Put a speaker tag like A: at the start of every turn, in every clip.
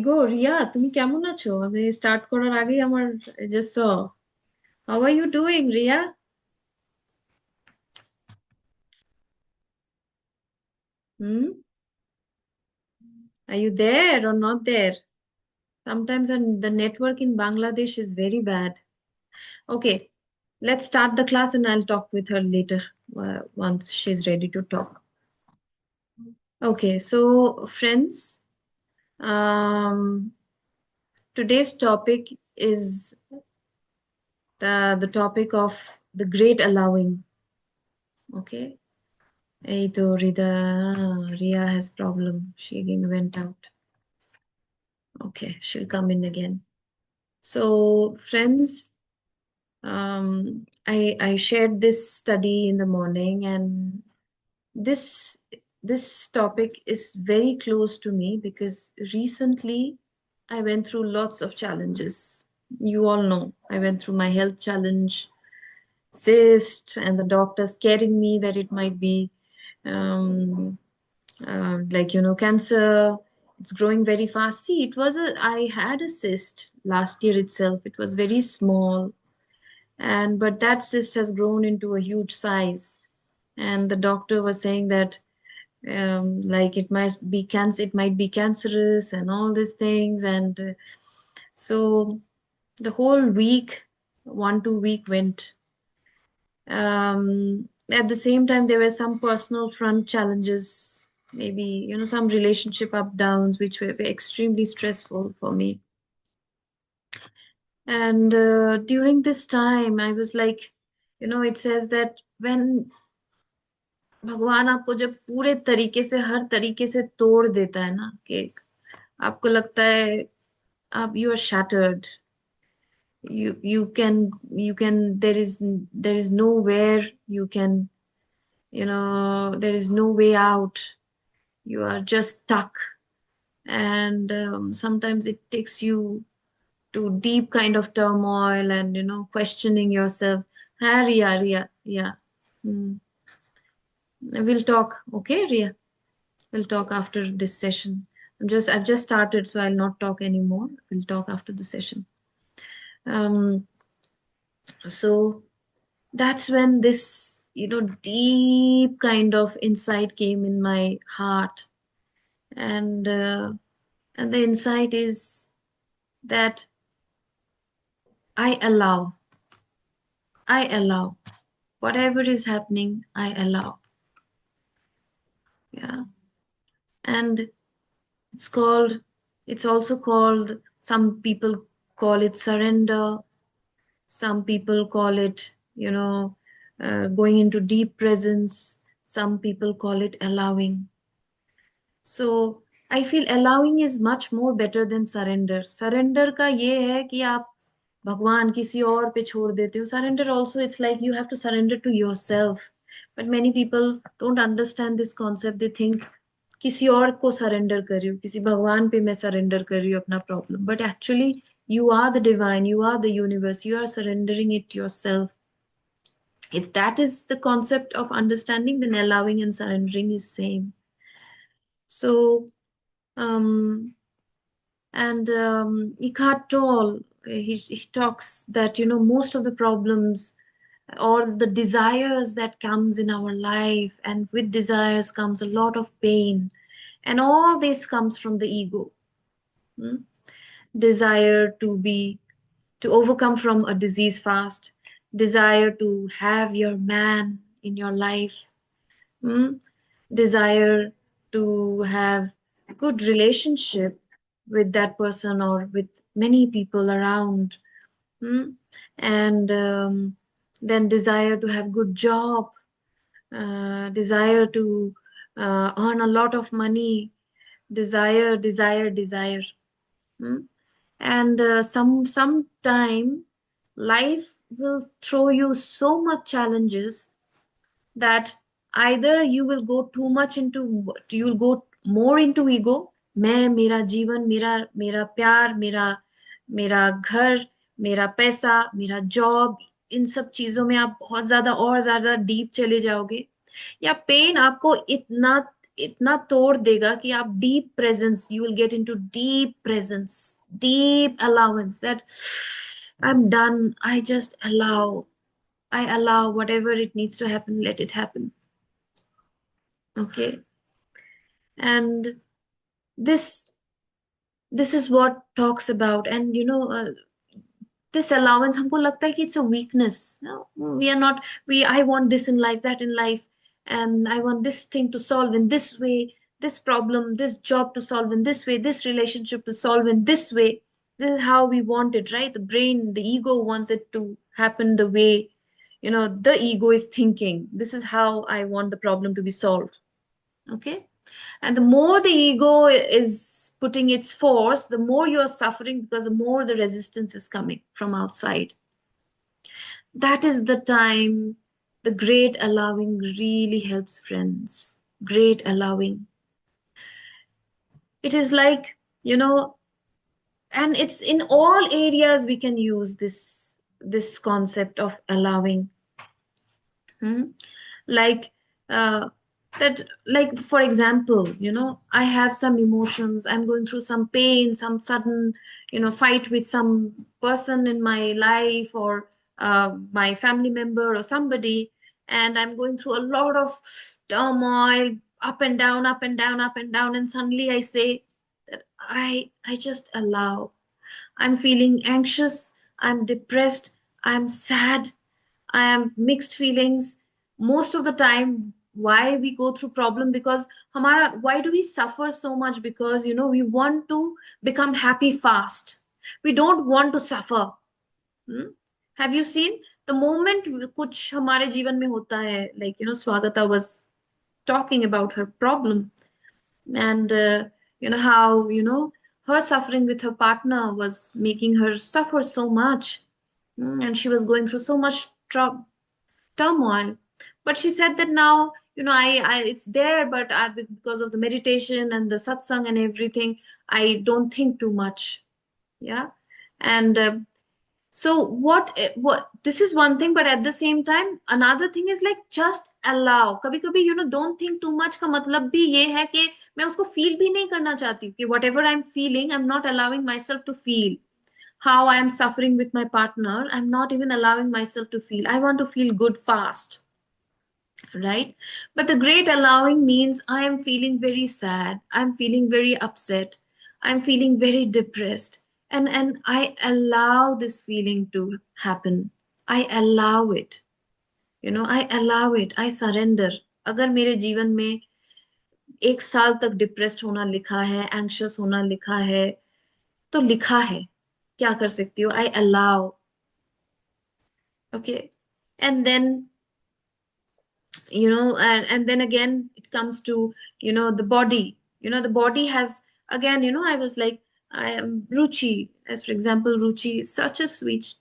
A: গো রিয়া, তুমি কেমন আছো? আমি স্টার্ট করার আগেই আমার just how are you doing Riya? Hmm, are you there or not there? Sometimes the network in Bangladesh is very bad. Okay, let's start the class and I'll talk with her later once she's ready to talk. Okay, so friends, um, today's topic is the topic of the great allowing. Okay. এই তো Ria has problem. She again went out. Okay, she'll come in again. So, friends, I shared this study in the morning, and this this topic is very close to me because recently I went through lots of challenges. You all know I went through my health challenge, cyst, and the doctor scaring me that it might be um, cancer. It's growing very fast. See, I had a cyst last year itself. It was very small, and but that cyst has grown into a huge size. And the doctor was saying that like it might be cancerous and all these things. And so the whole week, 1 2 week went. At the same time, there were some personal front challenges, maybe, some relationship up downs, which were extremely stressful for me. And during this time, I was like, it says that when भगवान आपको जब पूरे तरीके से हर तरीके से तोड़ देता है ना, कि आपको लगता है आप you are shattered, you can there is nowhere you can, there is no way out. You are just stuck. And sometimes it takes you to deep kind of turmoil and questioning yourself. Ha, Ria, yeah. Hmm. We'll talk, okay, Ria? We'll talk after this session. I've just started, so I'll not talk anymore. We'll talk after the session. Um, so that's when this, deep kind of insight came in my heart. And the insight is that I allow, I allow whatever is happening, I allow. Yeah. And it's called, it's also called, some people call it surrender. Some people call it, going into deep presence. Some people call it allowing. So I feel allowing is much more better than surrender. Surrender का ये है कि आप भगवान किसी और पे छोड़ देते हो. Surrender also, it's like you have to surrender to yourself. But many people don't understand this concept. They think किसी और को surrender कर रही हूँ, किसी भगवान पे मैं surrender कर रही हूँ अपना problem. But actually, you are the divine, you are the universe, you are surrendering it yourself. If that is the concept of understanding, then allowing and surrendering is same. So, um, and Eckhart Tolle, he talks that, most of the problems or the desires that comes in our life, and with desires comes a lot of pain, and all this comes from the ego. Hmm? Desire to overcome from a disease fast, desire to have your man in your life, hmm? Desire to have good relationship with that person or with many people around, hmm? And then desire to have good job, desire to earn a lot of money, desire. Hmm? And sometime life will throw you so much challenges that either you will go too much into, you will go more into ego. मैं, मेरा जीवन, मेरा मेरा प्यार, मेरा मेरा घर, मेरा पैसा, मेरा जॉब, इन सब चीजों में आप बहुत ज्यादा और ज्यादा डीप चले जाओगे. या पेन आपको इतना इतना तोड़ देगा कि आप deep presence, you will get into deep presence, deep allowance, that I am done, I just allow, I allow whatever it needs to happen, let it happen. Okay. And this this is what talks about. And this allowance, हमको लगता है कि it's a weakness. No, we are not, I want this in life, that in life, and I want this thing to solve in this way, this problem, this job to solve in this way, this relationship to solve in this way. This is how we want it, right? The brain, the ego wants it to happen the way, the ego is thinking. This is how I want the problem to be solved. Okay. And the more the ego is putting its force, the more you're suffering, because the more the resistance is coming from outside. That is the time the great allowing really helps, friends. Great allowing. It is like, and it's in all areas we can use this concept of allowing. Hmm? Like, uh, that, like, for example, I have some emotions, I'm going through some pain, some sudden, fight with some person in my life, or my family member or somebody, and I'm going through a lot of turmoil, up and down, up and down, up and down, and suddenly I say that I just allow. I'm feeling anxious, I'm depressed, I'm sad, I am mixed feelings most of the time. Why we go through problem? Because why do we suffer so much? Because we want to become happy fast. We don't want to suffer. Hmm? Have you seen the moment कुछ हमारे जीवन में होता है, like Swagata was talking about her problem, and how her suffering with her partner was making her suffer so much. And she was going through so much turmoil. But she said that now, I it's there, but because of the meditation and the satsang and everything, I don't think too much. Yeah. And so what this is one thing, but at the same time, another thing is like just allow. कभी कभी don't think too much का मतलब भी ये है कि मैं उसको feel भी नहीं करना चाहती हूँ, कि whatever I'm feeling, I'm not allowing myself to feel. How I am suffering with my partner, I'm not even allowing myself to feel. I want to feel good fast, right? But the great allowing means I am feeling very sad, I'm feeling very upset, I'm feeling very depressed, and I allow this feeling to happen. I allow it. I allow it. I surrender. अगर मेरे जीवन में 1 साल तक depressed होना लिखा है, anxious होना लिखा है, तो लिखा है, क्या कर सकती हो? आई allow. Okay. And then and then again it comes to the body. The body has, again, I was like, I am Ruchi, as for example, Ruchi is such a sweet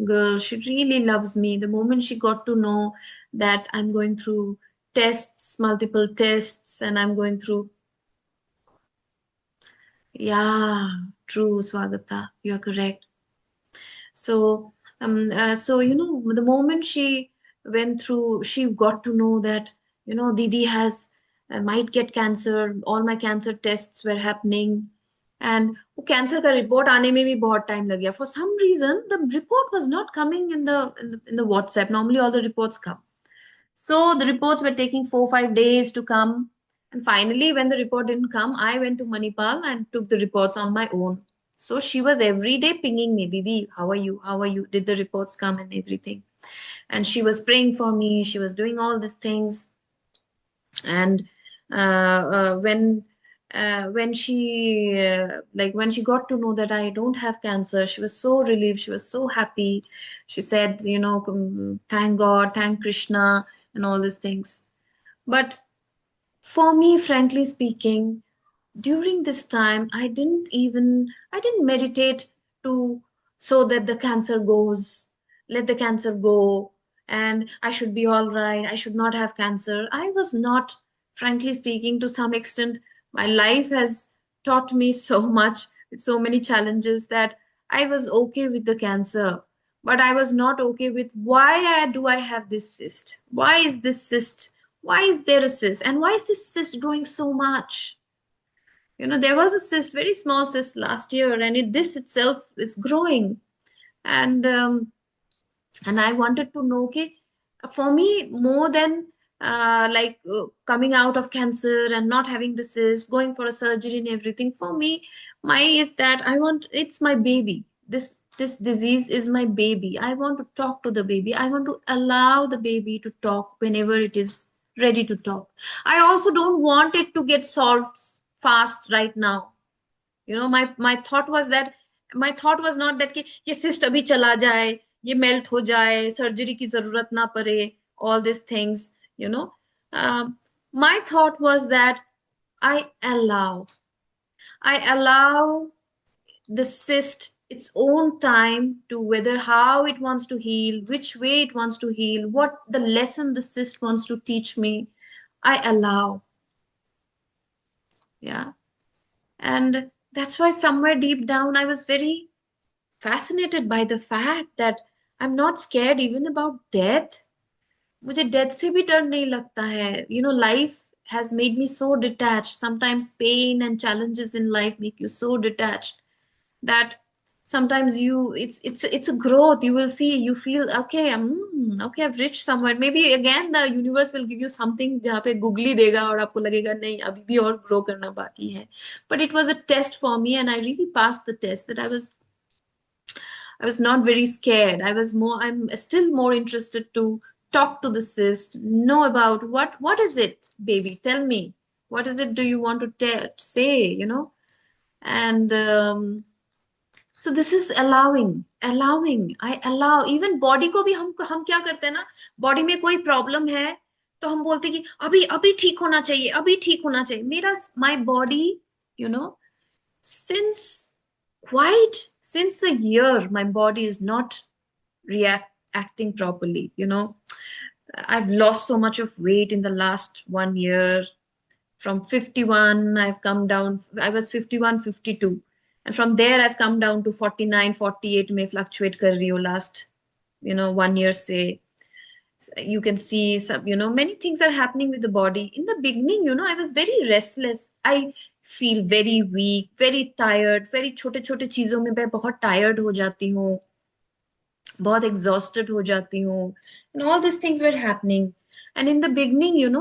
A: girl. She really loves me. The moment she got to know that I'm going through tests, multiple tests, and I'm going through, yeah, true, Swagata, you are correct. So, the moment she went through, she got to know that, Didi has, might get cancer. All my cancer tests were happening. And वो cancer का report आने में भी बहुत time लग गया. For some reason, the report was not coming in the WhatsApp. Normally, all the reports come. So the reports were taking 4 5 days to come. And finally, when the report didn't come, I went to Manipal and took the reports on my own. So she was every day pinging me, Didi, how are you? How are you? Did the reports come and everything? And she was praying for me. She was doing all these things. And when she got to know that I don't have cancer, she was so relieved. She was so happy. She said, thank God, thank Krishna, and all these things. But for me, frankly speaking, during this time, I didn't meditate to, so that the cancer goes, let the cancer go, and I should be all right, I should not have cancer. I was not, frankly speaking, to some extent, my life has taught me so much with so many challenges that I was okay with the cancer, but I was not okay with why do I have this cyst? Why is this cyst Why is there a cyst? And why is this cyst growing so much? There was a cyst, very small cyst last year, and this itself is growing. And I wanted to know, okay, for me, more than coming out of cancer and not having the cyst, going for a surgery and everything, for me, my is that it's my baby. This disease is my baby. I want to talk to the baby. I want to allow the baby to talk whenever it is ready to talk. I also don't want it to get solved fast right now. My thought was that, my thought was not that कि ये cyst अभी चला जाए, ये melt हो जाए, surgery की जरूरत ना पड़े, all these things. you know my thought was that I allow I allow the cyst its own time to, whether how it wants to heal, which way it wants to heal, what the lesson the cyst wants to teach me. I allow. Yeah. And that's why somewhere deep down I was very fascinated by the fact that I'm not scared even about death. मुझे death से भी डर नहीं लगता है. Life has made me so detached. Sometimes pain and challenges in life make you so detached that sometimes it's a growth. You will see, you feel okay, okay, I've reached somewhere. Maybe again the universe will give you something जहाँ पे googly देगा और आपको लगेगा नहीं अभी भी और grow करना बाकी है. But it was a test for me, and I really passed the test. That I was not very scared. I'm still more interested to talk to the cyst, know about what is it, baby? Tell me. What is it do you want to say? And so this is allowing. I allow. Even body को भी हम क्या करते हैं ना, body में कोई problem है तो हम बोलते हैं कि अभी अभी ठीक होना चाहिए, अभी ठीक होना चाहिए. My body, you know, since since a year, my body is not reacting properly. I've lost so much of weight in the last 1 year. From 51, I've come down. I was 51, 52. And from there, I've come down to 49, 48 may fluctuate kar rahi hu last, 1 year say. You can see some, many things are happening with the body. In the beginning, I was very restless. I feel very weak, very tired, very छोटे छोटे चीजों में मैं बहुत tired हो जाती हूँ, बहुत exhausted हो जाती हूँ. And all these things were happening. And in the beginning,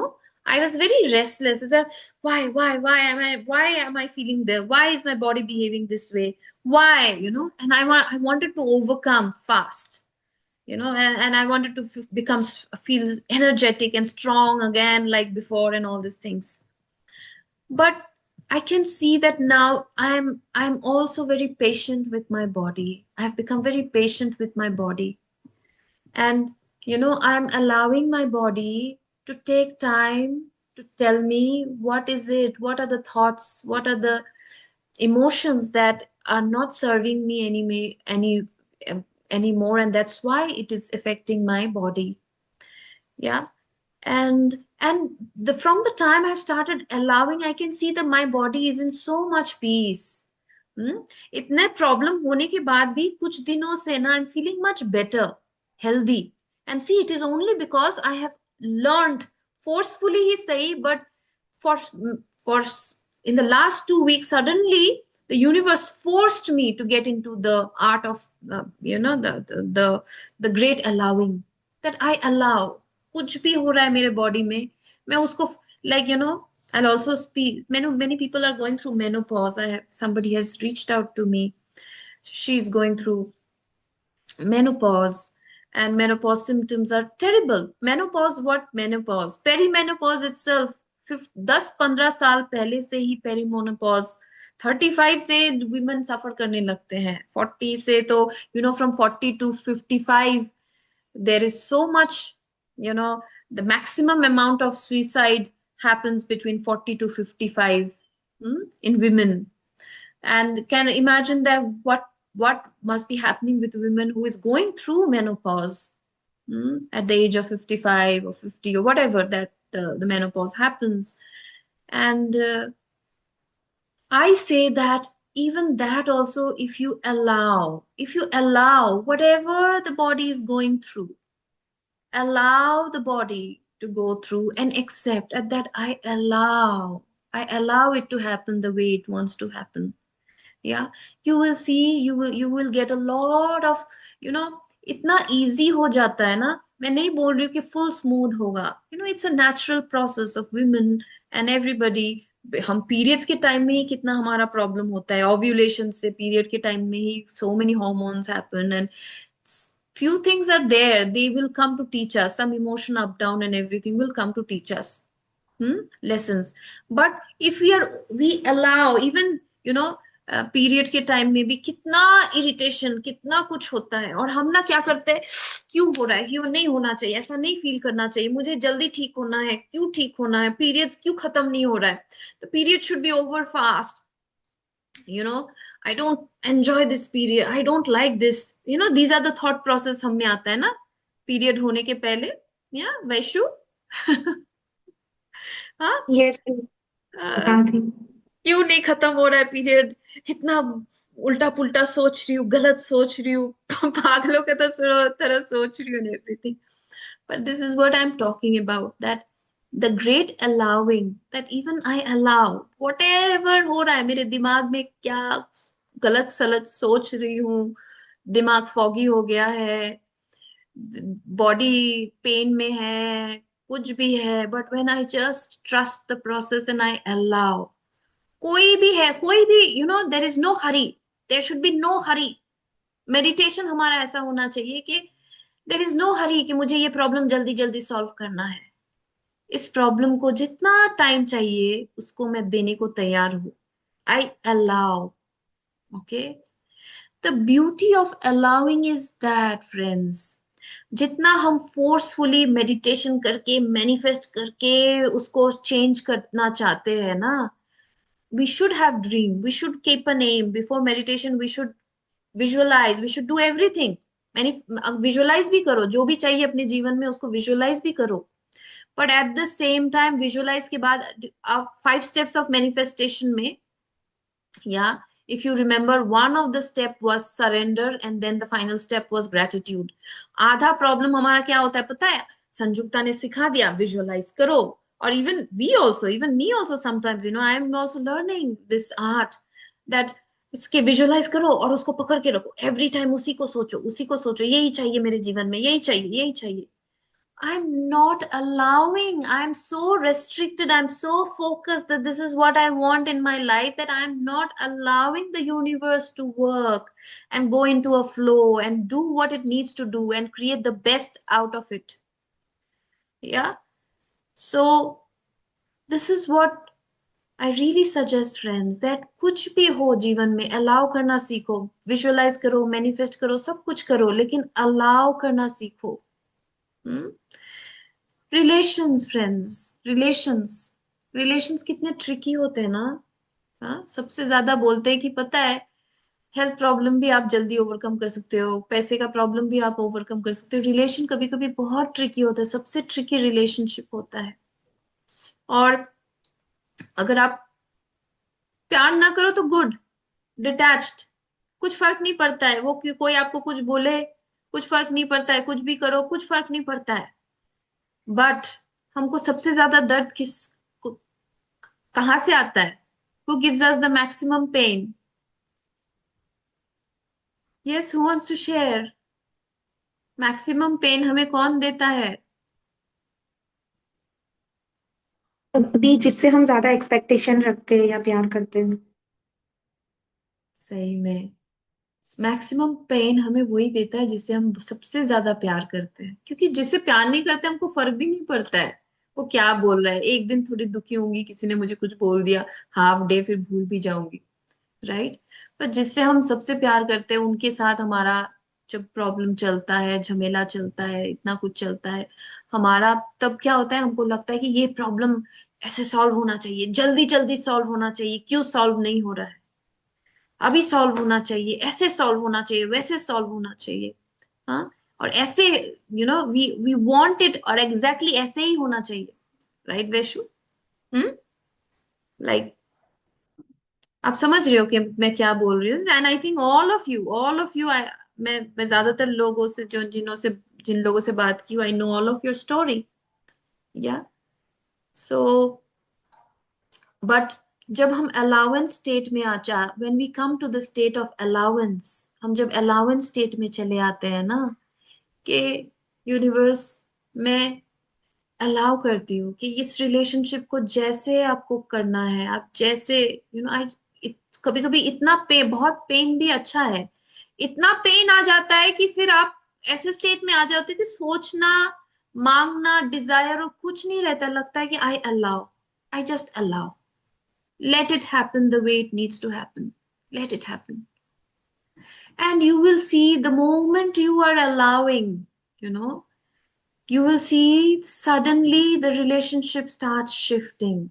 A: I was very restless. It's a, why am I feeling there? Why is my body behaving this way? Why? And I wanted to overcome fast. And I wanted to feel energetic and strong again like before and all these things. But I can see that now I'm also very patient with my body. I've become very patient with my body. And I'm allowing my body to take time to tell me what is it, what are the thoughts, what are the emotions that are not serving me um, anymore, and that's why it is affecting my body. Yeah. And the from the time I've started allowing, I can see that my body is in so much peace. इतने problem होने के बाद भी कुछ दिनों से ना I'm feeling much better, healthy. And see, it is only because I have learned forcefully ही सही, but for for in the last 2 weeks, suddenly the universe forced me to get into the art of the great allowing. That I allow. कुछ भी हो रहा है मेरे body में, मैं उसको, like, I'll also speak. Many people are going through menopause. Somebody has reached out to me. She's going through menopause, and menopause symptoms are terrible. Menopause, what menopause? Perimenopause itself, 10-15 साल पहले से ही perimenopause. 35 से women suffer करने लगते हैं. 40 से तो, from 40 to 55, there is so much, the maximum amount of suicide happens between 40 to 55 in women. And can imagine that what must be happening with women who is going through menopause at the age of 55 or 50 or whatever that the menopause happens. And I say that even that also, if you allow whatever the body is going through, allow the body to go through and accept, and that I allow it to happen the way it wants to happen. Yeah, you will see, you will get a lot of, you know, इतना easy हो जाता है ना. मैं नहीं बोल रही हूँ कि full smooth होगा. It's a natural process of women and everybody. हम periods के time में ही कितना हमारा problem होता है, ovulation से period के time में ही so many hormones happen, and few things are there, they will come to teach us. Some emotion up down and everything will come to teach us lessons. But if we allow, even period के time में भी कितना irritation, कितना कुछ होता है, और हम ना क्या करते हैं, क्यों हो रहा है, क्यों नहीं होना चाहिए, ऐसा नहीं फील करना चाहिए, मुझे जल्दी ठीक होना है, क्यों ठीक होना है, पीरियड्स क्यों खत्म नहीं हो रहा है, तो period should be over fast. You know I don't enjoy this period, I don't like this. These are the thought process हम में आता है ना, पीरियड होने के पहले. या वैशु? हाँ.
B: यस।
A: अ,
B: हाँ थी।
A: क्यों नहीं खत्म हो रहा है पीरियड, इतना उल्टा पुल्टा सोच रही हूँ, गलत सोच रही हूँ, पागलों के तरह सोच रही हूँ everything. But this is what I am talking about, that the great allowing, that even I allow whatever हो रहा है मेरे दिमाग में, क्या गलत सलत सोच रही हूँ, दिमाग फॉगी हो गया है, बॉडी पेन में है, कुछ भी है, but when I just trust the process and I allow, कोई भी है, कोई भी, there is no hurry, there should be no hurry. Meditation हमारा ऐसा होना चाहिए कि देर इज नो हरी कि मुझे ये प्रॉब्लम जल्दी जल्दी सॉल्व करना है. इस प्रॉब्लम को जितना टाइम चाहिए उसको मैं देने को तैयार हूं. आई allow. Okay. The beauty of allowing is that friends, जितना हम फोर्सफुली मेडिटेशन करके मैनिफेस्ट करके उसको चेंज करना चाहते हैं ना, we should have dream, we should keep an aim before meditation, we should visualize, we should do everything. मैंने विजुअलाइज भी करो, जो भी चाहिए अपने जीवन में उसको विजुअलाइज भी करो. But at the same time visualize के बाद आप 5 steps ऑफ मैनिफेस्टेशन में, या if you remember, one of the step was surrender and then the final step was gratitude. आधा प्रॉब्लम हमारा क्या होता है पता है, संजुक्ता ने सिखा दिया विजुअलाइज करो. और even we also, even me also sometimes, I am also learning this art, that इसके विजुअलाइज करो और उसको पकड़ के रखो, एवरी टाइम उसी को सोचो, उसी को सोचो, यही चाहिए मेरे जीवन में, यही चाहिए, यही चाहिए. I'm not allowing. I'm so restricted. I'm so focused that this is what I want in my life, that I'm not allowing the universe to work and go into a flow and do what it needs to do and create the best out of it. Yeah. So, this is what I really suggest, friends, that कुछ भी हो जीवन में allow करना सीखो. Visualize करो, manifest करो, सब कुछ करो, लेकिन allow करना सीखो. Hmm? Relations friends, relations, relations कितने ट्रिकी होते हैं ना. हाँ, सबसे ज्यादा बोलते हैं कि पता है, हेल्थ प्रॉब्लम भी आप जल्दी ओवरकम कर सकते हो, पैसे का प्रॉब्लम भी आप ओवरकम कर सकते हो, रिलेशन कभी कभी बहुत ट्रिकी होता है, सबसे ट्रिकी रिलेशनशिप होता है. और अगर आप प्यार ना करो तो गुड, डिटैच्ड, कुछ फर्क नहीं पड़ता है, वो कोई आपको कुछ बोले कुछ फर्क नहीं पड़ता है, कुछ भी करो कुछ फर्क नहीं पड़ता है. बट हमको सबसे ज्यादा दर्द कहाँ से आता है? Who gives us the maximum pain? Yes, who wants to share? Maximum pain हमें कौन देता है?
B: भी जिससे हम ज्यादा एक्सपेक्टेशन रखते हैं या प्यार करते हैं।
A: सही में मैक्सिमम पेन हमें वही देता है जिससे हम सबसे ज्यादा प्यार करते हैं, क्योंकि जिससे प्यार नहीं करते हमको फर्क भी नहीं पड़ता है वो क्या बोल रहा है. एक दिन थोड़ी दुखी होंगी, किसी ने मुझे कुछ बोल दिया, हाफ डे, फिर भूल भी जाऊंगी, राइट. पर जिससे हम सबसे प्यार करते हैं उनके साथ हमारा जब प्रॉब्लम चलता है, झमेला चलता है, इतना कुछ चलता है हमारा, तब क्या होता है, हमको लगता है कि ये प्रॉब्लम ऐसे सॉल्व होना चाहिए, जल्दी जल्दी सॉल्व होना चाहिए, क्यों सॉल्व नहीं हो रहा है, अभी सॉल्व होना चाहिए, ऐसे सॉल्व होना चाहिए, वैसे सॉल्व होना चाहिए. हाँ. और ऐसे, वी वांट इट, और एग्जैक्टली exactly ऐसे ही होना चाहिए, राइट वैशु? हम्म. लाइक, आप समझ रहे हो कि मैं क्या बोल रही हूँ. And I think all of you, मैं ज्यादातर लोगों से, जो जिन लोगों से बात की, I know all of your story. या सो बट जब हम अलाउंस स्टेट में आ जा when we come to the state of allowance, हम जब अलाउंस स्टेट में चले आते हैं ना, कि यूनिवर्स में अलाउ करती हूँ कि इस रिलेशनशिप को जैसे आपको करना है, आप जैसे आई कभी कभी इतना बहुत पेन भी अच्छा है। इतना पेन आ जाता है कि फिर आप ऐसे स्टेट में आ जाते हो कि सोचना, मांगना, डिजायर और कुछ नहीं रहता, लगता है कि आई allow, I just allow, let it happen the way it needs to happen, let it happen. And you will see the moment you are allowing, you know you will see suddenly the relationship starts shifting.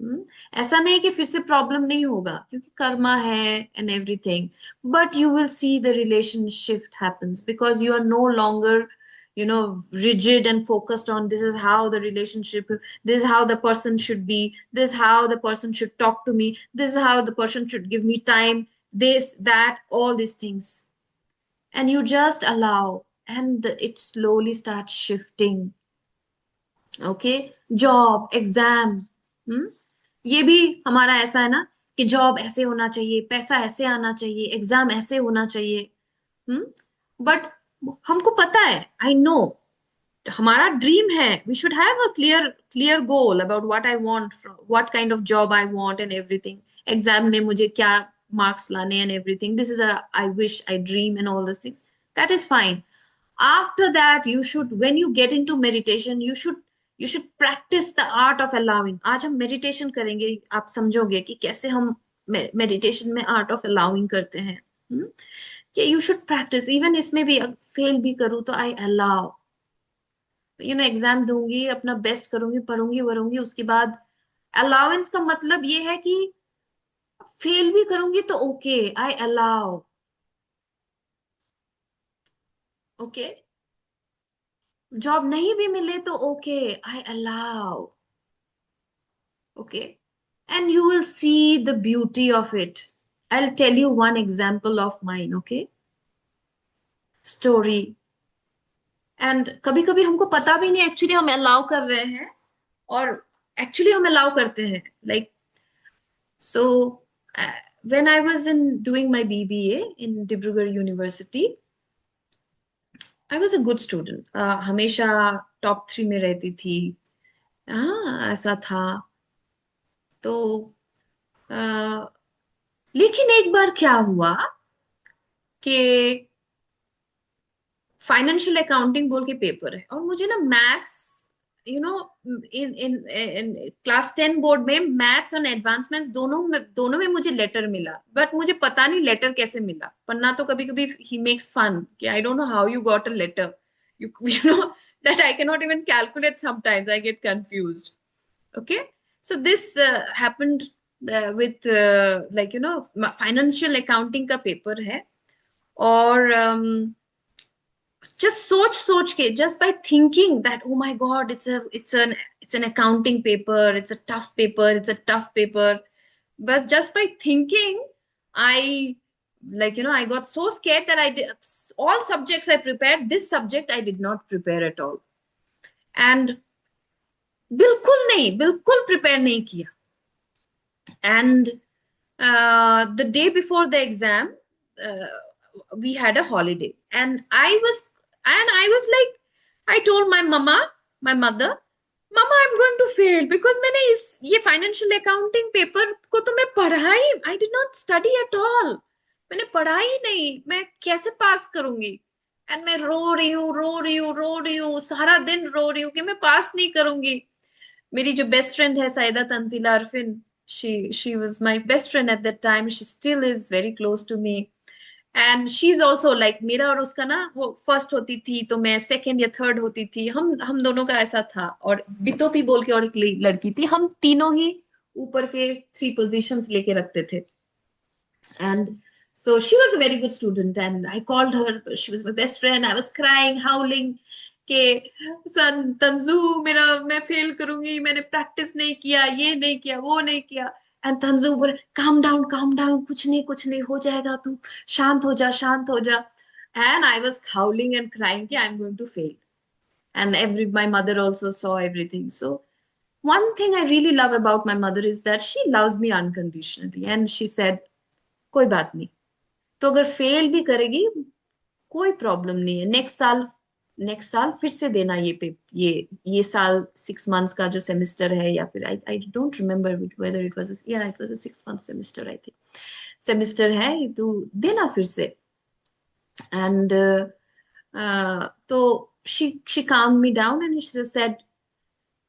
A: हम्म? ऐसा नहीं कि फिर से problem नहीं होगा क्योंकि कर्मा है and everything, but you will see the relation shift happens because you are no longer rigid and focused on this is how the relationship, this is how the person should be, this is how the person should talk to me, this is how the person should give me time, this that all these things, and you just allow, and it slowly starts shifting. Okay, job, exam, ये भी हमारा ऐसा है ना कि job ऐसे होना चाहिए, पैसा ऐसे आना चाहिए, एग्जाम ऐसे होना चाहिए। बट हमको पता है, आई नो, हमारा ड्रीम है, we should have a clear clear goal about what I want, what kind of job I want and everything, exam में मुझे क्या मार्क्स लाने and everything, this is a I wish, I dream and all this things, that is fine. After that you should, when you get into meditation, you should practice the art of allowing. आज हम meditation करेंगे, आप समझोगे कि कैसे हम meditation में art of allowing करते हैं। कि you should practice, even इसमें भी फेल भी करूँ तो I allow, एग्जाम दूंगी, अपना बेस्ट करूंगी, पढ़ूंगी वरूंगी, उसके बाद अलाउंस का मतलब ये है कि फेल भी करूंगी तो ओके, आई अलाउ, ओके, जॉब नहीं भी मिले तो okay, I allow, okay, and you will see the beauty of it. I'll tell you one example of mine, okay, story. And कभी कभी हमको पता भी नहीं एक्चुअली हम अलाउ कर रहे हैं, और एक्चुअली हम अलाउ करते हैं, like so when I was in doing my BBA in Dibrugarh University, I was a good student, हमेशा टॉप 3 में रहती थी। हाँ, ऐसा था। तो लेकिन एक बार क्या हुआ कि फाइनेंशियल अकाउंटिंग बोल के पेपर है, और मुझे ना maths, you know in in class 10 board में मैथ्स और एडवांस मैथ्स दोनों में मुझे लेटर मिला, बट मुझे पता नहीं लेटर कैसे मिला। पन्ना तो कभी कभी ही मेक्स फन कि I don't know how you got a letter, you know that I can not even calculate, sometimes I get confused. Okay, so this happened with, like financial accounting का paper है, और just सोच के, just by thinking that oh my god, it's an accounting paper, it's a tough paper, it's a tough paper, but just by thinking, I, I got so scared that I did all subjects I prepared, this subject I did not prepare at all, and बिल्कुल prepare नहीं किया। And the day before the exam, uh, we had a holiday, and I was like, I told my mother, mama, I'm going to fail because मैंने इस ये financial accounting paper को तो मैं पढ़ा ही, I did not study at all, मैंने पढ़ा ही नहीं, मैं कैसे पास करूंगी। एंड मैं रो रही हूँ सारा दिन, रो रही हूँ कि मैं पास नहीं करूंगी। मेरी जो बेस्ट फ्रेंड है Saida Tanzila अरफिन, she was my best friend at that time, she still is very close to me, and she is also like, मेरा और उसका ना, वो फर्स्ट होती थी तो मैं सेकंड या थर्ड होती थी, हम दोनों का ऐसा था। और बितोपी बोल के और एक लड़की थी, हम तीनों ही ऊपर के 3 पोजीशंस लेके रखते थे। And so she was a very good student, and I called her, she was my best friend, I was crying, howling के सन तंजू, मेरा, मैं फेल करूंगी, मैंने प्रैक्टिस नहीं किया, ये नहीं किया, वो नहीं किया। एंड तंजू बोले काम डाउन, कुछ नहीं हो जाएगा, तू शांत हो जा, शांत हो जा। And I was howling and crying कि I am going to fail. and my mother also saw everything. So one thing I really love about my mother is that she loves me unconditionally, and she said, कोई बात नहीं, तो अगर fail भी करेगी कोई problem नहीं है, नेक्स्ट साल फिर से देना ये साल 6 मंथ्स का जो सेमेस्टर है, या फिर I don't remember whether it was, या it was a 6 month semester, I think semester है, तू देना फिर से. एंड तो she calmed me down and she said,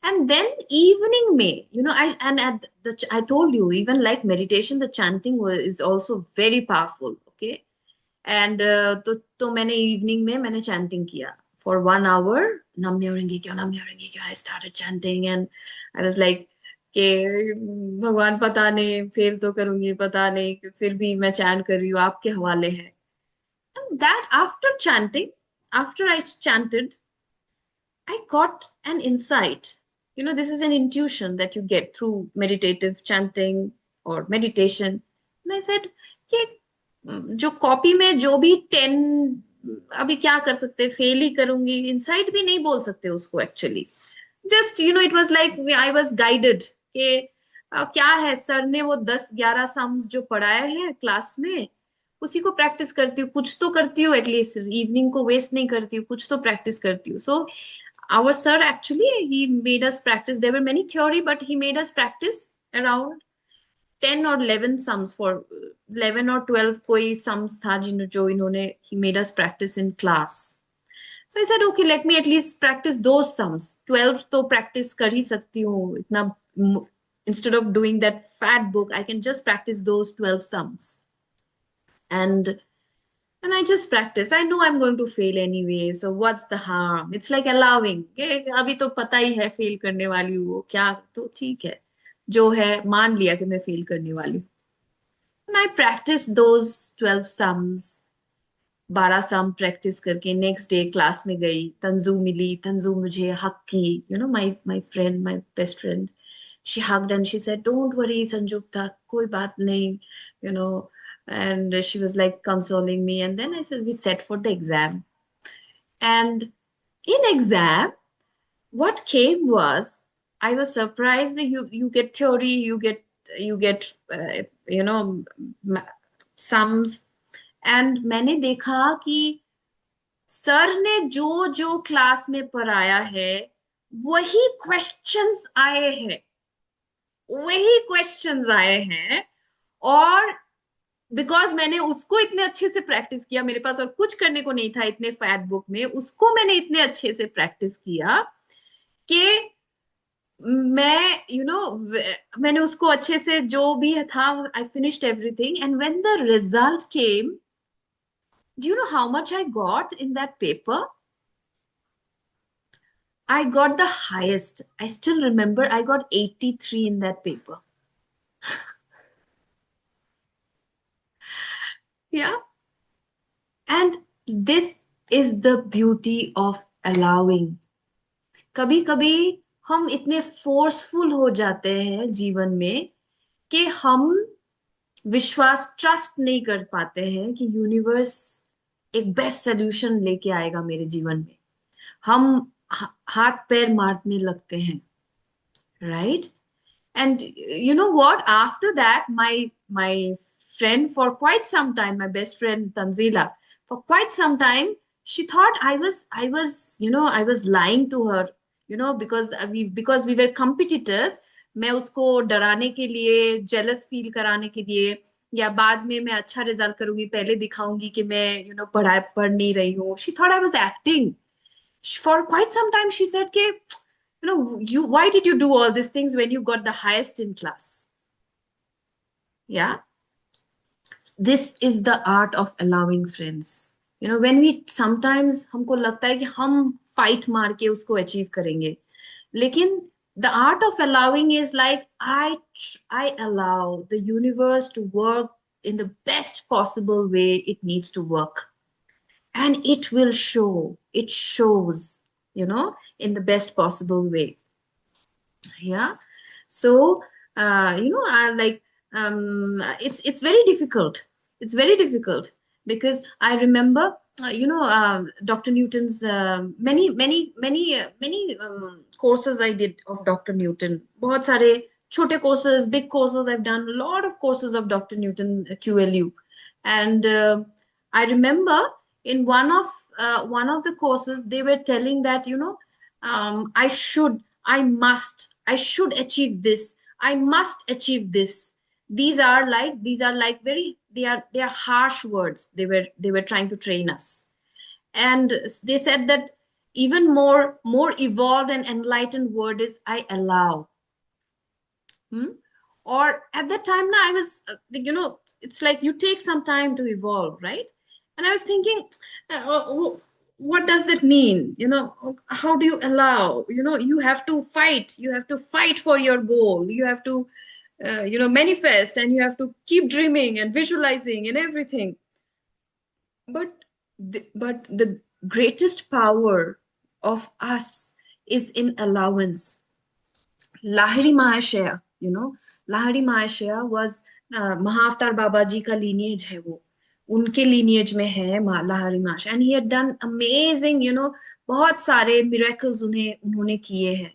A: and then evening may, and I told you, even like meditation, the chanting is also very powerful. Okay. And तो मैंने evening में मैंने चैंटिंग किया फॉर 1 आवर. नम्योरेंगे क्यों, नम्योरेंगे क्यों, I started chanting and I was like कि भगवान पता नहीं फेल तो करूंगी, पता नहीं, फिर भी मैं चैंट कर रही हूँ, आपके हवाले है. And that after chanting, after I chanted, I got an insight. This is an intuition that you get through meditative chanting or meditation. And I said, कि जो कॉपी में जो भी 10, अभी क्या कर सकते, फेल ही करूंगी, इनसाइट भी नहीं बोल सकते उसको actually. Just it was like I was guided कि क्या है, सर ने वो 10-11 सम्स जो पढ़ाए हैं क्लास में, उसी को प्रैक्टिस करती हूँ, कुछ तो करती हूँ, एटलीस्ट इवनिंग को वेस्ट नहीं करती हूँ, कुछ तो प्रैक्टिस करती हूँ. सो our sir actually, he made us practice. There were many theory, but he made us practice around 10 or 11 sums, for 11 or 12 कोई sums था जो इन्होंने, he made us practice in class. So I said, okay, let me at least practice those sums. 12 तो practice कर ही सकती हूँ इतना, instead of doing that fat book, I can just practice those 12 sums. And I just practice. I know I'm going to fail anyway, so what's the harm? It's like allowing. कि अभी तो पता ही है fail करने वाली हूँ, क्या तो ठीक है, जो है मान लिया कि मैं फेल करने वाली हूँ. And I practiced those 12 sums. 12 some practice करके नेक्स्ट डे क्लास में गई, तंजू मिली, तंजू मुझे हक की, my friend, my best friend. She hugged and she said, don't worry Sanjukta, कोई बात नहीं, you know and she was like consoling me. And then I said, we set for the exam. And in exam, what came was, I was surprised that you get theory, you get you know sums. And मैंने देखा कि sir ने जो जो class में पढ़ाया है, वही क्वेश्चंस आए हैं, वही क्वेश्चंस आए हैं. और बिकॉज मैंने उसको इतने अच्छे से प्रैक्टिस किया, मेरे पास और कुछ करने को नहीं था इतने फैट बुक में, उसको मैंने इतने अच्छे से प्रैक्टिस किया कि मैं मैंने उसको अच्छे से जो भी था, I finished everything. And when the result came, do you know how much I got in that paper? I got the highest. I still remember I got 83 in that paper. Yeah. And this is the beauty of allowing. कभी कभी हम इतने forceful हो जाते हैं जीवन में कि हम विश्वास, ट्रस्ट नहीं कर पाते हैं कि यूनिवर्स एक बेस्ट सोल्यूशन लेके आएगा मेरे जीवन में. हम हाथ पैर मारने लगते हैं, right? And you know what? After that, my friend, for quite some time, my best friend Tanzila, for quite some time, she thought I was lying to her, because we were competitors. मैं उसको डराने के लिए, jealous feel कराने के लिए, या बाद में मैं अच्छा रिजल्ट करूंगी, पहले दिखाऊंगी कि मैं पढ़ नहीं रही हूँ. She thought I was acting. For quite some time she said कि why did you do all these things when you got the highest in class? Yeah. This is the art of allowing, friends. When we sometimes हमको लगता है कि हम fight मार के उसको achieve करेंगे, लेकिन the art of allowing is like I allow the universe to work in the best possible way it needs to work, and it will show. It shows, in the best possible way. Yeah. So I like, it's very difficult. It's very difficult because I remember Dr. Newton's many courses I did of Dr. Newton. बहुत सारे छोटे courses, big courses I've done. A lot of courses of Dr. Newton QLU, and I remember in one of the courses they were telling that I should achieve this. I must achieve this. These are like very they are harsh words they were trying to train us, and they said that even more evolved and enlightened word is I allow. Hmm? Or at that time now I was it's like you take some time to evolve, right? And I was thinking, what does that mean? How do you allow? You have to fight for your goal. You have to manifest, and you have to keep dreaming and visualizing and everything. But the greatest power of us is in allowance. Lahiri Mahashaya, Lahiri Mahashaya was Mahavtar Babaji ka lineage hai wo. उनके lineage में है Lahiri Mahashaya, and he had done amazing, बहुत सारे miracles उन्होंने किए हैं.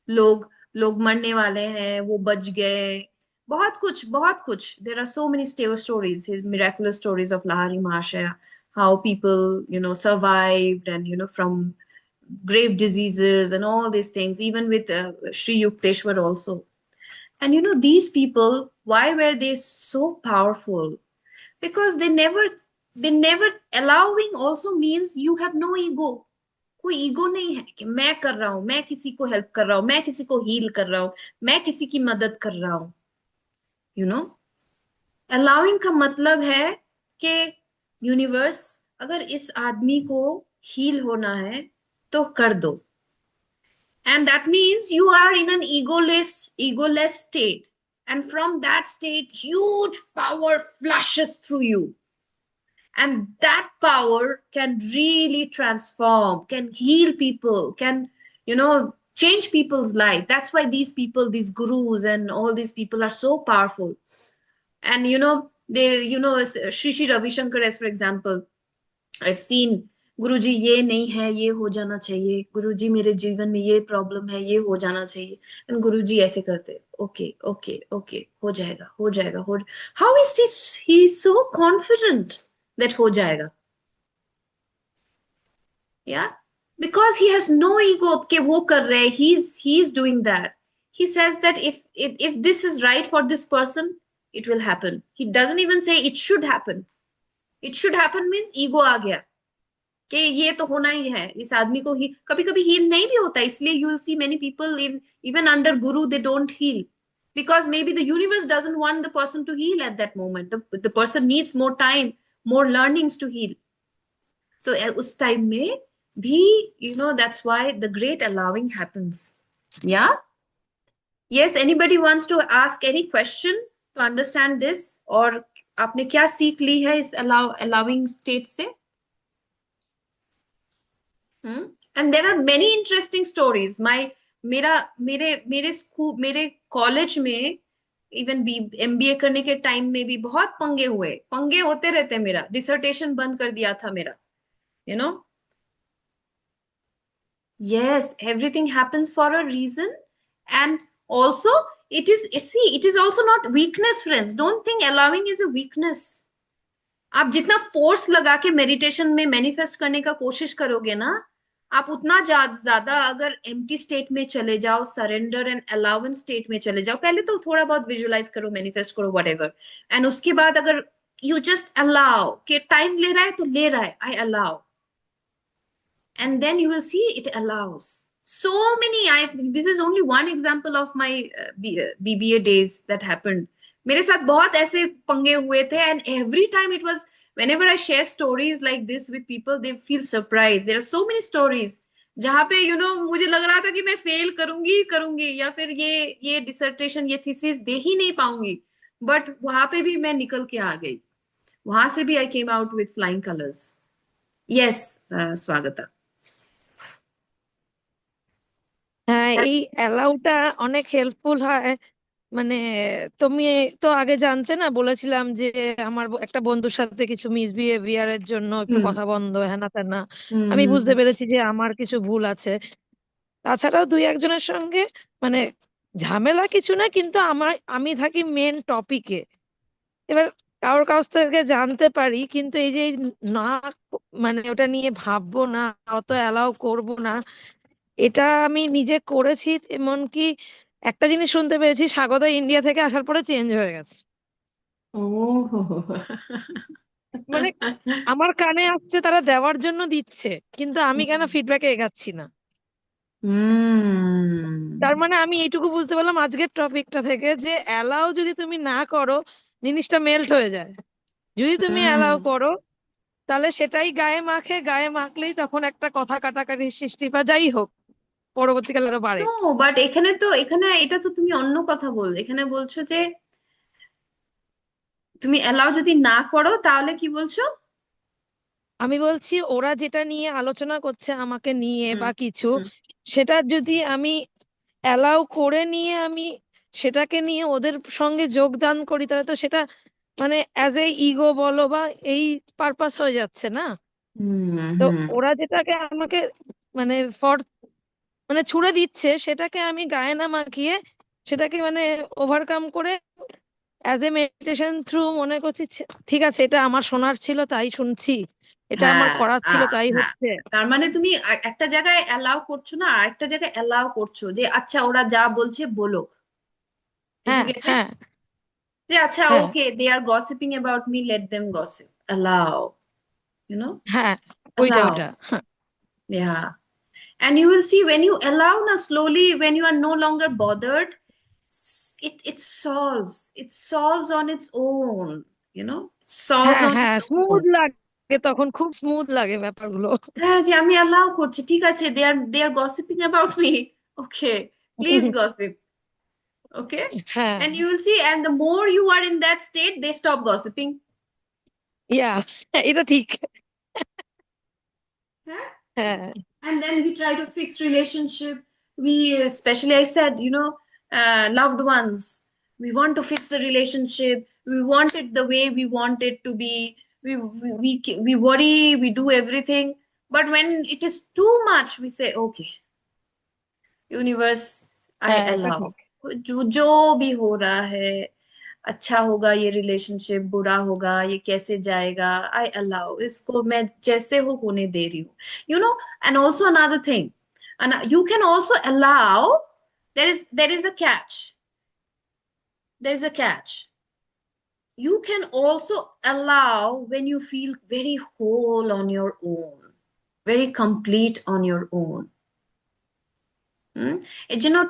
A: लोग लोग मरने वाले हैं, वो बच गए. बहुत कुछ. There are so many stories, his miraculous stories of Lahiri Mahashaya, how people, survived, and, from grave diseases and all these things, even with Sri Yukteswar also. And these people, why were they so powerful? Because they never allowing also means you have no ego. कोई ego नहीं है कि मैं कर रहा हूं, मैं किसी को हेल्प कर रहा हूं, मैं किसी को हील कर रहा हूं, मैं किसी की मदद कर रहा हूं. यू नो अलाउइंग का मतलब है कि यूनिवर्स, अगर इस आदमी को हील होना है तो कर दो. And that means you are in an egoless state, and from that state huge power flashes through you, and that power can really transform, can heal people, can change people's life. That's why these people, these gurus and all these people are so powerful. And they Shri Ravi Shankar, as for example, I've seen, गुरुजी ये नहीं है, ये हो जाना चाहिए, गुरुजी मेरे जीवन में ये प्रॉब्लम है, ये हो जाना चाहिए. एंड गुरुजी ऐसे करते, ओके ओके ओके, हो जाएगा हो जाएगा how is this he so confident that हो जाएगा? या because he has no ego के वो कर रहे, he is doing that. he says that if this is right for this person, it will happen. He doesn't even say it should happen. It should happen means ego आ गया कि ये तो होना ही है, इस आदमी को ही. कभी कभी हील नहीं भी होता, इसलिए you will see many people even under guru they don't heal, because maybe the universe doesn't want the person to heal at that moment. The person needs more time, more learnings to heal. So उस time में भी that's why the great allowing happens. Yeah. Yes, anybody wants to ask any question to understand this? और आपने क्या सीख ली है इस allowing state से? And there are many interesting stories. मेरे स्कूल, मेरे कॉलेज में, इवन एमबीए करने के टाइम में भी बहुत पंगे होते रहते. मेरा डिसर्टेशन बंद कर दिया था मेरा. You know yes, everything happens for a reason. And also it is also not weakness, friends. Don't think allowing is a weakness. आप जितना फोर्स लगा के मेडिटेशन में मैनिफेस्ट करने का कोशिश करोगे ना, आप उतना ज्यादा अगर एम्प्टी स्टेट में चले जाओ, सरेंडर एंड अलाउंस स्टेट में चले जाओ, पहले तो थोड़ा बहुत विजुलाइज करो, मैनिफेस्ट करो, व्हाटएवर, एंड उसके बाद अगर यू जस्ट अलाउ कि टाइम ले रहा है तो ले रहा है, आई allow, and then you will see it allows. So many, this is only one example of my BBA days that happened. मेरे साथ बहुत ऐसे पंगे हुए थे, and every time it was, whenever I share stories like this with people, they feel surprised. There are so many stories जहाँ पे मुझे लग रहा था कि मैं फेल करूंगी या फिर ये डिसर्टेशन, ये थीसिस दे ही नहीं पाऊंगी, बट वहां पे भी मैं निकल के आ गई. वहां से भी I came out with flying colours. Yes, Swagata.
C: হ্যাঁ, এই অ্যালাউটা অনেক হেল্পফুল হয় মানে তুমি তো আগে জানতে না, বলেছিলাম যে আমার একটা বন্ধুর সাথে কিছু মিসবিহেভিয়ারের জন্য একটু
A: হুম
C: কথা বন্ধ, হ্যানা ত্যানা।
A: হুম
C: আমি
A: হুম
C: বুঝতে পেরেছি যে আমার কিছু ভুল আছে। তাছাড়াও দুই একজনের সঙ্গে মানে ঝামেলা কিছু না, কিন্তু আমি থাকি মেন টপিকে। এবার কারোর কাছ থেকে জানতে পারি, কিন্তু এই যে এই না, মানে ওটা নিয়ে ভাববো না, অত অ্যালাউ করব না, এটা আমি নিজে করেছি। এমনকি একটা জিনিস শুনতে পেরেছি, স্বাগতা ইন্ডিয়া থেকে আসার পরে চেঞ্জ হয়ে গেছে।
A: ও
C: মানে আমার কানে আসছে, তারা দেওয়ার জন্য দিচ্ছে, কিন্তু আমি কেন ফিডব্যাকে এগাচ্ছি না। তার
A: হুম
C: মানে আমি এইটুকু বুঝতে পারলাম আজকের টপিকটা থেকে, যে অ্যালাউ যদি তুমি না করো, জিনিসটা মেল্ট হয়ে যায়। যদি তুমি অ্যালাউ
A: হুম
C: করো, তাহলে সেটাই গায়ে মাখে, গায়ে মাখলেই তখন একটা কথা কাটাকাটির সৃষ্টি বা যাই হোক, পরবর্তীকালে আরো বাড়ে।
A: নো, বাট এখানে এটা তো তুমি অন্য কথা এখানে বলছো যে তুমি অ্যালাউ যদি না করো তাহলে কি বলছো?
C: আমি বলছি ওরা যেটা নিয়ে আলোচনা করছে আমাকে নিয়ে
A: হুম
C: বা কিছু,
A: হুম
C: সেটা যদি আমি অ্যালাউ করে নিয়ে আমি সেটাকে নিয়ে ওদের সঙ্গে যোগদান করি, তাহলে তো সেটা মানে অ্যাজ এ ইগো বলো বা এই পারপাস হয়ে যাচ্ছে না।
A: হুম
C: তো
A: হুম
C: ওরা যেটাকে আমাকে মানে ফর মানে ছুড়ে দিচ্ছে, সেটাকে আমি গায়ে না মাখিয়ে সেটাকে মানে ওভারকাম করে অ্যাজ এ মেডিটেশন থ্রু মনে করছি, ঠিক আছে, এটা আমার শোনার ছিল তাই শুনছি, এটা আমার
A: হ্যাঁ
C: করার ছিল তাই
A: হ্যাঁ,
C: হচ্ছে।
A: তার মানে তুমি একটা জায়গায় অ্যালাউ করছো না, আর একটা জায়গায় অ্যালাউ করছো যে আচ্ছা ওরা যা বলছে বলুক। ডিড ইউ
C: হ্যাঁ,
A: গেট ইট?
C: হ্যাঁ,
A: যে আচ্ছা
C: হ্যাঁ,
A: okay, they are gossiping about me, let them gossip, allow, you know,
C: হ্যাঁ, ওইটা
A: অ্যালাউ।
C: ওটা হ্যাঁ,
A: Yeah. And you will see when you allow now slowly, when you are no longer bothered, it solves on its own, it solves
C: হ্যাঁ,
A: on
C: হ্যাঁ,
A: its own.
C: Smooth লাগে, তখন খুব smooth লাগে ব্যাপারগুলো।
A: হ্যাঁ, যে আমি অ্যালাউ করছি, ঠিক আছে, they are gossiping about me, okay, please gossip, okay,
C: হ্যাঁ,
A: and you will see, and the more you are in that state, they stop gossiping.
C: ইয়া, এটা ঠিক।
A: হ্যাঁ,
C: হ্যাঁ,
A: and then we try to fix relationship. We especially, I said, loved ones, we want to fix the relationship, we want it the way we want it to be, we worry, we do everything, but when it is too much we say okay, universe, I
C: হ্যাঁ, এটা
A: allow,
C: ঠিক।
A: जो भी हो रहा है, अच्छा होगा ये रिलेशनशिप, बुरा होगा ये कैसे जाएगा, आई अलाउ, इसको मैं जैसे हो होने दे रही हूँ, and also another thing, you can also allow, there is a catch, there is a catch, you can also allow when you feel very whole on your own, very complete on your own.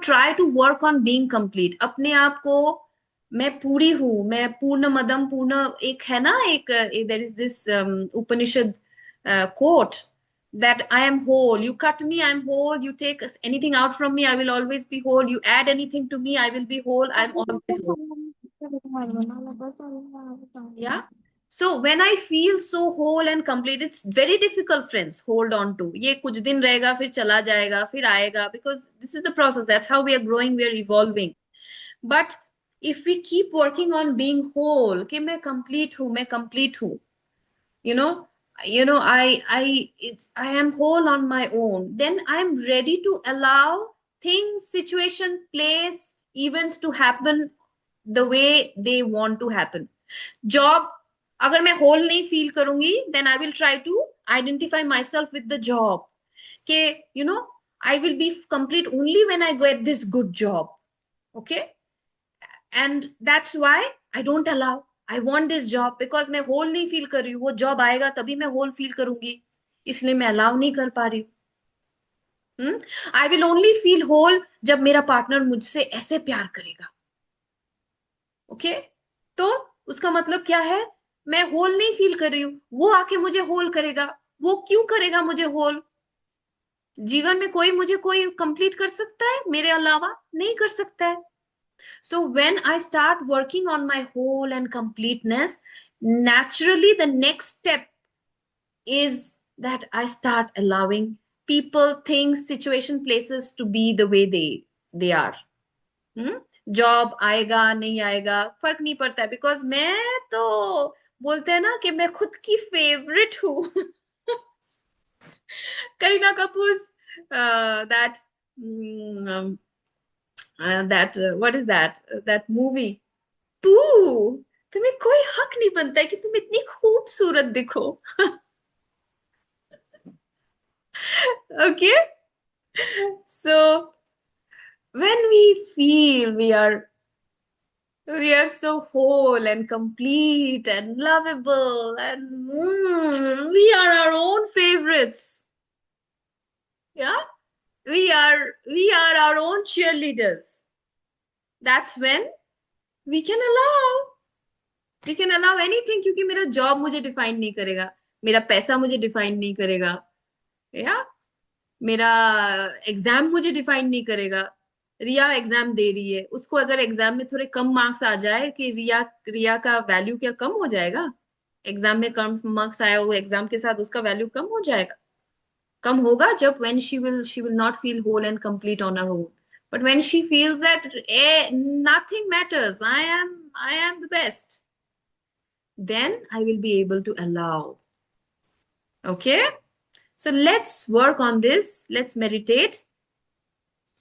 A: Try to work on being complete, अपने आप को, मैं पूरी हूँ, मैं पूर्ण मदम पूर्ण, एक है ना, एक there is this Upanishad quote, that I am whole, you cut me, I am whole, you take anything out from me, I will always be whole, you add anything to me, I will be whole, I am always whole. Yeah. So when I feel so whole and complete, it's very difficult, friends. Hold on to. ये कुछ दिन रहेगा, फिर चला जाएगा, फिर आएगा, because this is the process. That's how we are growing, we are evolving. But if we keep working on being whole, कि मैं complete हूँ, मैं complete हूँ, you know, I am whole on my own, then I'm ready to allow things, situation, place, events to happen the way they want to happen. Job, अगर मैं whole नहीं feel करूंगी, then I will try to identify myself with the job, के you know I will be complete only when I get this good job, okay, and that's why I don't allow, I want this job, because मैं whole नहीं feel कर रही हूँ, वो job आएगा तभी मैं होल फील करूंगी, इसलिए मैं अलाउ नहीं कर पा रही हूँ. I will only feel whole जब मेरा पार्टनर मुझसे ऐसे प्यार करेगा, ओके, तो उसका मतलब क्या है, मैं होल नहीं फील कर रही हूँ, वो आके मुझे होल करेगा, वो क्यों करेगा मुझे होल, जीवन में कोई कंप्लीट कर सकता है मेरे अलावा, नहीं कर सकता है. So when I start working on my whole and completeness, naturally the next step is that I start allowing people, things, situation, places to be the way they are. Hmm? Job आएगा नहीं आएगा फर्क नहीं पड़ता है, because मैं तो बोलते हैं ना कि मैं खुद की फेवरेट हूँ. Kareena Kapoor, that what is that movie, तू, तुम्हें कोई हक नहीं बनता है कि तुम इतनी खूबसूरत दिखो. Okay, so when we feel we are so whole and complete and lovable and we are our own favorites. Yeah, we are our own cheerleaders. That's when we can allow anything, क्योंकि मेरा job मुझे define नहीं करेगा, मेरा पैसा मुझे define नहीं करेगा, या मेरा एग्जाम मुझे डिफाइन नहीं करेगा. रिया एग्जाम दे रही है, उसको अगर एग्जाम में थोड़े कम मार्क्स आ जाए, कि रिया रिया का वैल्यू क्या कम हो जाएगा? एग्जाम में कम मार्क्स आया हो, एग्जाम के साथ उसका वैल्यू कम हो जाएगा? कम होगा जब when she will not feel whole and complete on her own. But when she feels that nothing matters, I am the best, then I will be able to allow. Okay, so let's work on this, let's meditate,